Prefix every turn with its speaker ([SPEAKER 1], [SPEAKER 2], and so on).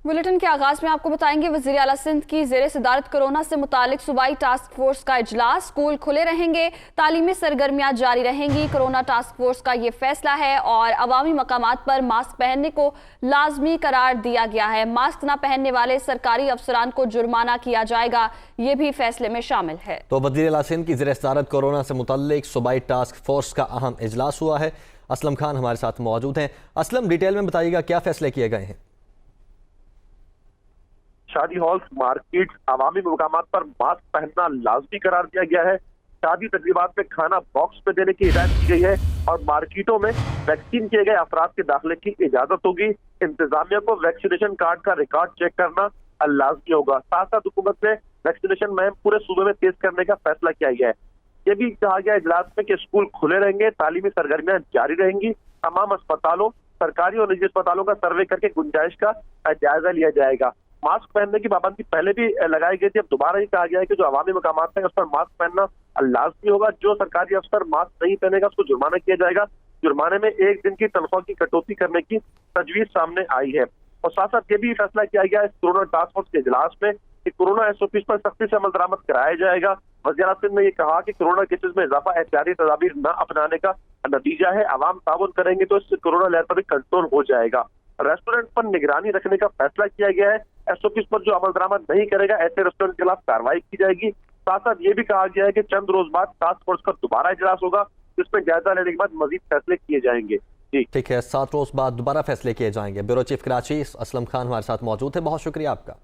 [SPEAKER 1] Bulletin के आगाज में आपको बताएंगे वज़ीर आला सिंध की ज़ेरे सदारत कोरोना से मुतालिक सूबाई टास्क फोर्स का इजलास। स्कूल खुले रहेंगे, तालीमी सरगर्मियां जारी रहेंगी। कोरोना टास्क फोर्स का ये फैसला है और अवामी मकामात पर मास्क पहनने को लाजमी करार दिया गया है। मास्क न पहनने वाले सरकारी अफसरान को जुर्माना किया जाएगा, ये भी फैसले में शामिल है।
[SPEAKER 2] तो वज़ीर आला सिंध की ज़ेरे सदारत कोरोना से मुतालिक सूबाई टास्क फोर्स का अहम इजलास हुआ है। असलम खान हमारे साथ मौजूद हैं। असलम, डिटेल में बताइएगा क्या फैसले किए गए हैं।
[SPEAKER 3] शादी हॉल, मार्केट, अवामी मकामात पर मास्क पहनना लाजमी करार दिया गया है। शादी तकरीबात में खाना बॉक्स में देने की हिदायत की गई है और मार्केटों में वैक्सीन किए गए अफराद के दाखिले की इजाजत होगी। इंतजामिया को वैक्सीनेशन कार्ड का रिकॉर्ड चेक करना लाजमी होगा। साथ साथ हुकूमत ने वैक्सीनेशन मुहिम पूरे सूबे में तेज करने का फैसला किया गया है। ये भी कहा गया इजलास में कि स्कूल खुले रहेंगे, तालीमी सरगर्मियां जारी रहेंगी। तमाम अस्पतालों, सरकारी और निजी अस्पतालों का सर्वे करके गुंजाइश का जायजा लिया जाएगा। मास्क पहनने की पाबंदी पहले भी लगाई गई थी, अब दोबारा ये कहा गया है कि जो अवामी मकामात है उस पर मास्क पहनना लाजमी होगा। जो सरकारी अफसर मास्क नहीं पहनेगा उसको जुर्माना किया जाएगा। जुर्माने में 1 दिन की तनख्वाह की कटौती करने की तजवीज सामने आई है। और साथ साथ ये भी फैसला किया गया है कोरोना टास्क फोर्स के इजलास में कि कोरोना SOP पर सख्ती से अमल दरामद कराया जाएगा। वज़ीर आला सिंध ने यह कहा कि कोरोना केसेज में इजाफा एहतियाती तदाबीर न अपनाने का नतीजा है। अवाम ताउन करेंगे तो इससे कोरोना लहर पर भी कंट्रोल हो जाएगा। रेस्टोरेंट पर निगरानी रखने का फैसला किया गया है। SOP पर जो अमल दरामद नहीं करेगा ऐसे रेस्टोरेंट के खिलाफ कार्रवाई की जाएगी। साथ साथ ये भी कहा गया है कि चंद रोज बाद टास्क फोर्स का दोबारा इजलास होगा, जिसमें जायजा लेने के बाद मजीद फैसले किए जाएंगे।
[SPEAKER 2] ठीक है, 7 रोज बाद दोबारा फैसले किए जाएंगे। ब्यूरो चीफ कराची असलम खान हमारे साथ मौजूद है। बहुत शुक्रिया आपका।